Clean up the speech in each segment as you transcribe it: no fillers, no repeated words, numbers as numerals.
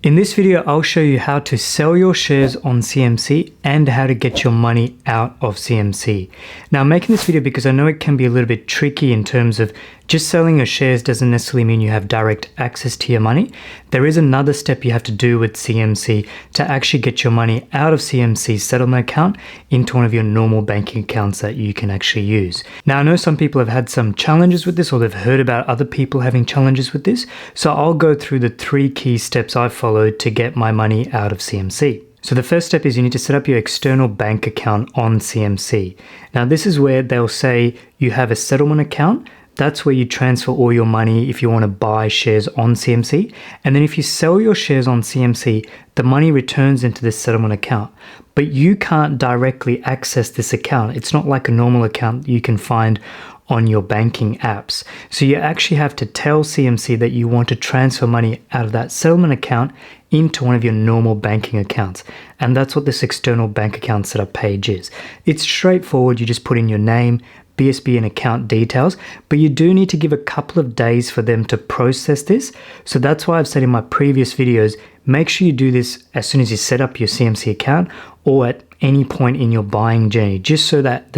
In this video, I'll show you how to sell your shares on CMC and how to get your money out of CMC. Now, I'm making this video because I know it can be a little bit tricky in terms of just selling your shares doesn't necessarily mean you have direct access to your money. There is another step you have to do with CMC to actually get your money out of CMC's settlement account into one of your normal banking accounts that you can actually use. Now, I know some people have had some challenges with this or they've heard about other people having challenges with this. So I'll go through the 3 key steps I followed to get my money out of CMC. So the first step is you need to set up your external bank account on CMC. Now, this is where they'll say you have a settlement account. That's where you transfer all your money if you want to buy shares on CMC. And then if you sell your shares on CMC, the money returns into this settlement account. But you can't directly access this account. It's not like a normal account you can find on your banking apps. So you actually have to tell CMC that you want to transfer money out of that settlement account into one of your normal banking accounts. And that's what this external bank account setup page is. It's straightforward. You just put in your name, BSB and account details, but you do need to give a couple of days for them to process this. So that's why I've said in my previous videos, make sure you do this as soon as you set up your CMC account or at any point in your buying journey, just so that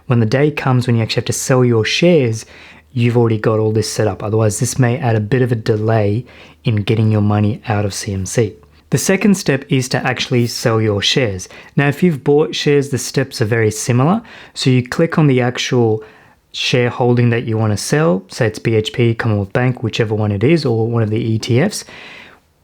when the day comes when you actually have to sell your shares, you've already got all this set up. Otherwise, this may add a bit of a delay in getting your money out of CMC. The second step is to actually sell your shares. Now, if you've bought shares, the steps are very similar. So you click on the actual shareholding that you want to sell, say it's BHP, Commonwealth Bank, whichever one it is, or one of the ETFs.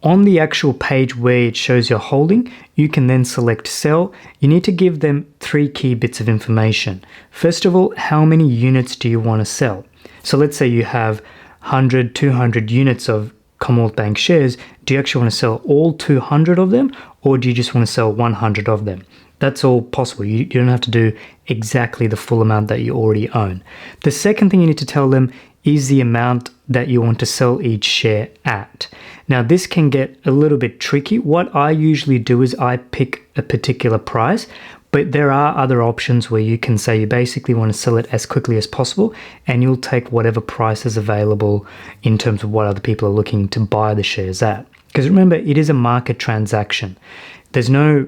On the actual page where it shows your holding, you can then select sell. You need to give them 3 key bits of information. First of all, how many units do you want to sell? So let's say you have 100, 200 units of Commonwealth Bank shares. Do you actually want to sell all 200 of them, or do you just want to sell 100 of them? That's all possible. You don't have to do exactly the full amount that you already own. The second thing you need to tell them is the amount that you want to sell each share at. Now, this can get a little bit tricky. What I usually do is I pick a particular price, but there are other options where you can say you basically want to sell it as quickly as possible and you'll take whatever price is available in terms of what other people are looking to buy the shares at. Because remember, it is a market transaction. There's no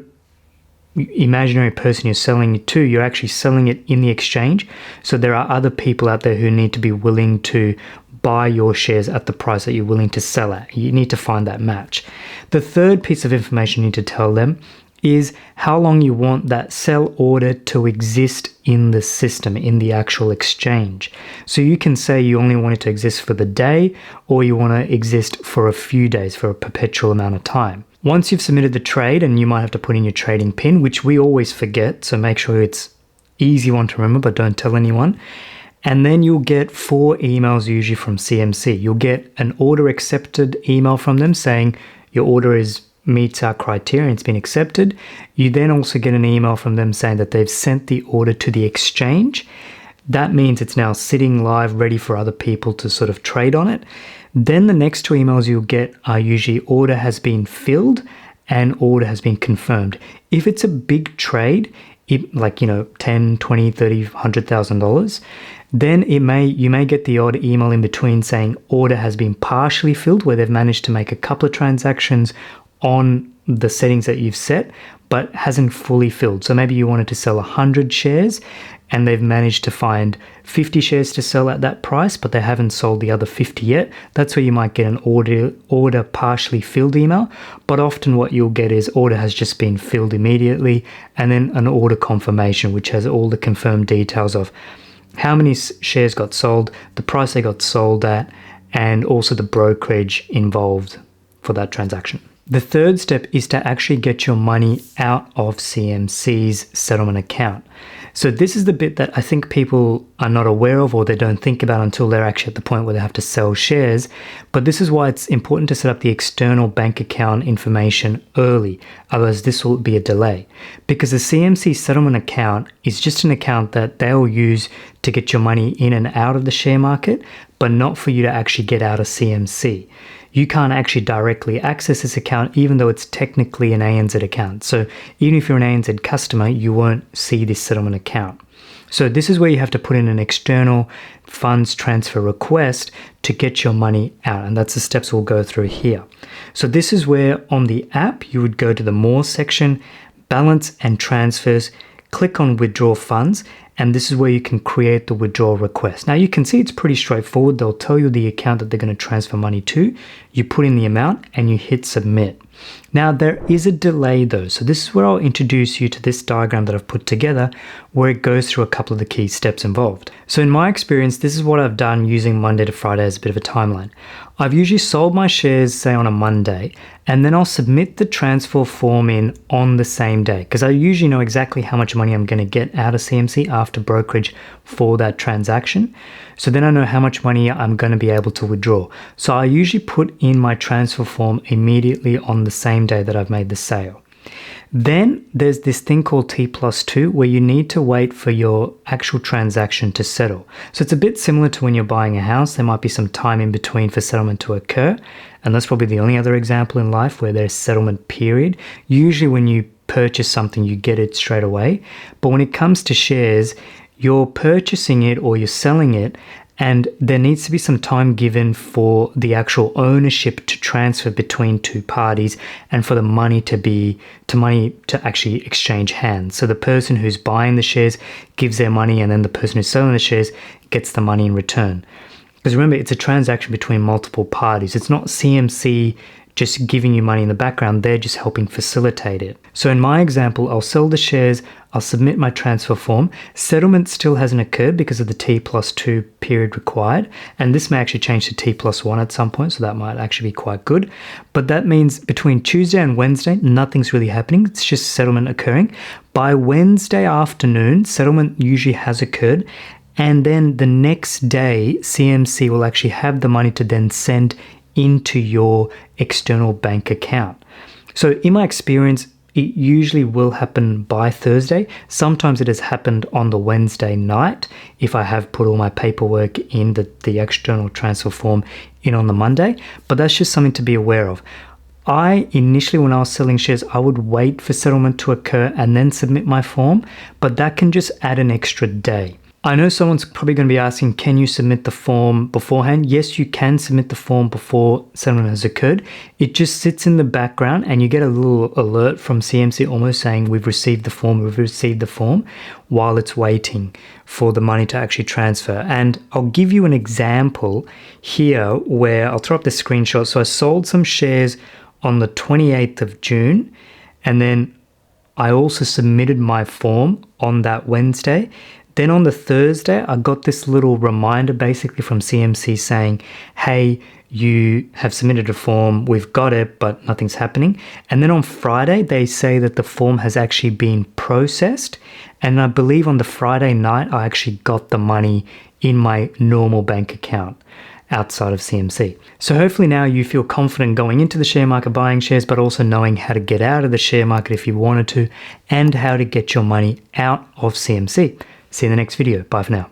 imaginary person you're selling it to. You're actually selling it in the exchange. So there are other people out there who need to be willing to buy your shares at the price that you're willing to sell at. You need to find that match. The third piece of information you need to tell them is how long you want that sell order to exist in the system, in the actual exchange. So you can say you only want it to exist for the day, or you want to exist for a few days, for a perpetual amount of time. Once you've submitted the trade, and you might have to put in your trading PIN, which we always forget, so make sure it's easy one to remember, but don't tell anyone. And then you'll get 4 emails usually from CMC. You'll get an order accepted email from them saying your order meets our criteria, it's been accepted. You then also get an email from them saying that they've sent the order to the exchange. That means it's now sitting live, ready for other people to sort of trade on it. Then the next 2 emails you'll get are usually order has been filled and order has been confirmed. If it's a big trade, like, $10, $20, $30, $100,000, then you may get the odd email in between saying order has been partially filled, where they've managed to make a couple of transactions on the settings that you've set, but hasn't fully filled. So maybe you wanted to sell 100 shares and they've managed to find 50 shares to sell at that price, but they haven't sold the other 50 yet. That's where you might get an order partially filled email. But often what you'll get is order has just been filled immediately, and then an order confirmation, which has all the confirmed details of how many shares got sold, the price they got sold at, and also the brokerage involved for that transaction. The third step is to actually get your money out of CMC's settlement account. So this is the bit that I think people are not aware of, or they don't think about until they're actually at the point where they have to sell shares. But this is why it's important to set up the external bank account information early. Otherwise, this will be a delay. Because the CMC settlement account is just an account that they'll use to get your money in and out of the share market, but not for you to actually get out of CMC. You can't actually directly access this account, even though it's technically an ANZ account. So even if you're an ANZ customer, you won't see this settlement account. So this is where you have to put in an external funds transfer request to get your money out. And that's the steps we'll go through here. So this is where on the app, you would go to the More section, Balance and Transfers, click on Withdraw Funds, and this is where you can create the withdrawal request. Now you can see it's pretty straightforward. They'll tell you the account that they're going to transfer money to. You put in the amount and you hit submit. Now there is a delay though. So this is where I'll introduce you to this diagram that I've put together where it goes through a couple of the key steps involved. So in my experience, this is what I've done using Monday to Friday as a bit of a timeline. I've usually sold my shares, say on a Monday, and then I'll submit the transfer form in on the same day because I usually know exactly how much money I'm going to get out of CMC after brokerage for that transaction. So then I know how much money I'm going to be able to withdraw. So I usually put in my transfer form immediately on the same day that I've made the sale. Then there's this thing called T+2 where you need to wait for your actual transaction to settle. So it's a bit similar to when you're buying a house. There might be some time in between for settlement to occur. And that's probably the only other example in life where there's settlement period. Usually when you purchase something, you get it straight away. But when it comes to shares, you're purchasing it or you're selling it, and there needs to be some time given for the actual ownership to transfer between two parties and for the money to actually exchange hands. So the person who's buying the shares gives their money and then the person who's selling the shares gets the money in return. Because remember, it's a transaction between multiple parties. It's not CMC just giving you money in the background, they're just helping facilitate it. So in my example, I'll sell the shares, I'll submit my transfer form. Settlement still hasn't occurred because of the T+2 period required. And this may actually change to T+1 at some point, so that might actually be quite good. But that means between Tuesday and Wednesday, nothing's really happening. It's just settlement occurring. By Wednesday afternoon, settlement usually has occurred. And then the next day, CMC will actually have the money to then send into your external bank account. So in my experience, it usually will happen by Thursday. Sometimes it has happened on the Wednesday night if I have put all my paperwork in the external transfer form in on the Monday, but that's just something to be aware of. Initially, when I was selling shares, I would wait for settlement to occur and then submit my form, but that can just add an extra day. I know someone's probably going to be asking, can you submit the form beforehand? Yes, you can submit the form before settlement has occurred. It just sits in the background and you get a little alert from CMC almost saying we've received the form while it's waiting for the money to actually transfer. And I'll give you an example here where I'll throw up the screenshot. So I sold some shares on the 28th of June and then I also submitted my form on that Wednesday. Then on the Thursday, I got this little reminder basically from CMC saying, hey, you have submitted a form, we've got it, but nothing's happening. And then on Friday, they say that the form has actually been processed. And I believe on the Friday night, I actually got the money in my normal bank account outside of CMC. So hopefully now you feel confident going into the share market buying shares, but also knowing how to get out of the share market if you wanted to, and how to get your money out of CMC. See you in the next video. Bye for now.